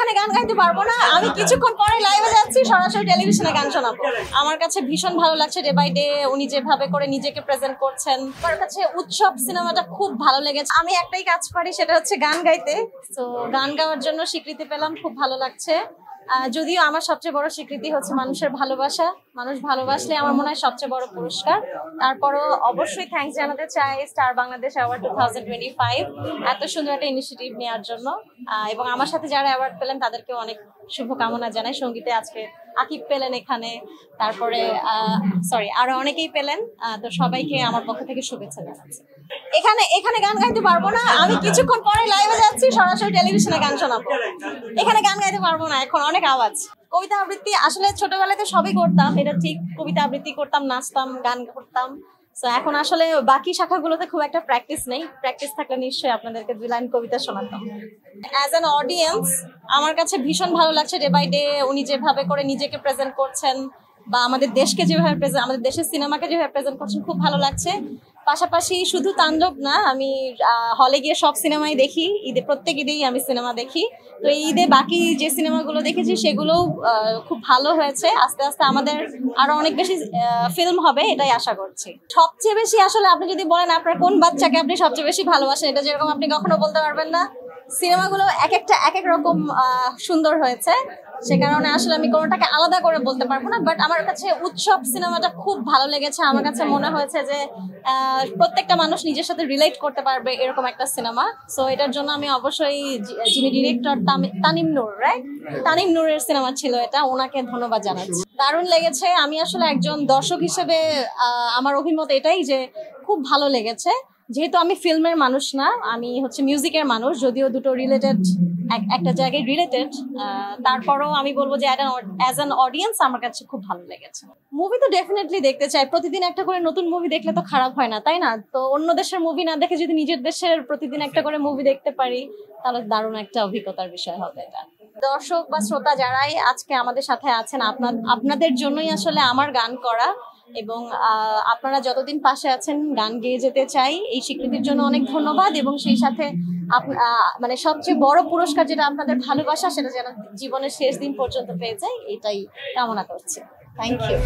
এখানে গান গাইতে পারবো না, আমি কিছুক্ষণ পরে লাইভে যাচ্ছি, সরাসরি টেলিভিশনে গান শোনাবো। আমার কাছে ভীষণ ভালো লাগছে ডে বাই ডে উনি যেভাবে করে নিজেকে প্রেজেন্ট করছেন। আমার কাছে উৎসব সিনেমাটা খুব ভালো লেগেছে। আমি একটাই কাজ পারি, সেটা হচ্ছে গান গাইতে। তো গান গাওয়ার জন্য স্বীকৃতি পেলাম, খুব ভালো লাগছে। যদিও আমার সবচেয়ে বড় স্বীকৃতি হচ্ছে মানুষের ভালোবাসা, মানুষ ভালোবাসলে আমার মনে হয় সবচেয়ে বড় পুরস্কার। তারপরও অবশ্যই থ্যাঙ্কস জানাতে চাই স্টার বাংলাদেশ অ্যাওয়ার্ড 2025 এত সুন্দর একটা ইনিশিয়েটিভ নেওয়ার জন্য, এবং আমার সাথে যারা অ্যাওয়ার্ড পেলেন তাদেরকে অনেক শুভকামনা জানাই। সঙ্গীতে আজকে আকিব পেলেন এখানে, তারপরে আরো অনেকেই পেলেন, তো সবাইকে আমার পক্ষ থেকে শুভেচ্ছা জানাচ্ছি। এখানে গান গাইতে পারবো না, আমি কিছুক্ষণ পরে লাইভে যাচ্ছি, সরাসরি টেলিভিশনে গান শোনাবো। এখানে গান গাইতে পারবো না, এখন অনেক আওয়াজ। কবিতা আবৃত্তি আসলে ছোটবেলায় তো সবই করতাম, এটা ঠিক, কবিতা আবৃত্তি করতাম, নাচতাম, গান করতাম। তো এখন আসলে বাকি শাখাগুলোতে খুব একটা প্র্যাকটিস নেই, প্র্যাকটিস থাকলে নিশ্চয়ই আপনাদেরকে 2 লাইন কবিতা শোনাতাম। অ্যাজ অ্যান অডিয়েন্স আমার কাছে ভীষণ ভালো লাগছে ডে বাই ডে উনি যেভাবে করে নিজেকে প্রেজেন্ট করছেন, বা আমাদের দেশকে যেভাবে আমাদের দেশের সিনেমাকে যেভাবে প্রেজেন্ট করছেন, খুব ভালো লাগছে। পাশাপাশি শুধু তাণ্ডব না, আমি হলে গিয়ে সব সিনেমাই দেখি, প্রত্যেক ঈদেই আমি সিনেমা দেখি। তো এই ঈদে বাকি যে সিনেমাগুলো দেখেছি সেগুলোও খুব ভালো হয়েছে। আস্তে আস্তে আমাদের আরো অনেক বেশি ফিল্ম হবে, এটাই আশা করছি। সবচেয়ে বেশি আসলে আপনি যদি বলেন আপনার কোন বাচ্চাকে আপনি সবচেয়ে বেশি ভালোবাসেন, এটা যেরকম আপনি কখনো বলতে পারবেন না। সিনেমাগুলো এক এক রকম সুন্দর হয়েছে, সে কারণে আসলে আমি কোনোটাকে আলাদা করে বলতে পারবো না। বাট আমার কাছে উৎসব সিনেমাটা খুব ভালো লেগেছে। আমার কাছে মনে হয়েছে যে প্রত্যেকটা মানুষ নিজের সাথে রিলেট করতে পারবে এরকম একটা সিনেমা। সো এটার জন্য আমি অবশ্যই যিনি ডিরেক্টর তানিম নূর, রাইট, তানিম নূরের সিনেমা ছিল এটা, ওনাকে ধন্যবাদ জানাচ্ছি। দারুণ লেগেছে। আমি আসলে একজন দর্শক হিসেবে আমার অভিমত এটাই যে খুব ভালো লেগেছে। যেহেতু আমি ফিল্মের মানুষ না, আমি হচ্ছে মিউজিকের মানুষ, যদিও দুটো রিলেটেড, একটা জায়গায় রিলেটেড, তারপরও আমি বলবো যে অ্যাজ অ্যান অডিয়েন্স আমার কাছে খুব ভালো লেগেছে। মুভি তো ডেফিনেটলি দেখতে চাই, প্রতিদিন একটা করে নতুন মুভি দেখলে তো খারাপ হয় না, তাই না? তো অন্য দেশের মুভি না দেখে যদি নিজের দেশের প্রতিদিন একটা করে মুভি দেখতে পারি, তাহলে দারুণ একটা অভিজ্ঞতার বিষয় হবে এটা। দর্শক বা শ্রোতা যারাই আজকে আমাদের সাথে আছেন, আপনাদের জন্যই আসলে আমার গান করা, এবং আপনারা যতদিন পাশে আছেন গান গেয়ে যেতে চাই। এই স্বীকৃতির জন্য অনেক ধন্যবাদ, এবং সেই সাথে মানে সবচেয়ে বড় পুরস্কার যেটা আপনাদের ভালোবাসা, সেটা যেন জীবনের শেষ দিন পর্যন্ত পেয়ে যায়, এটাই কামনা করছি। Thank you.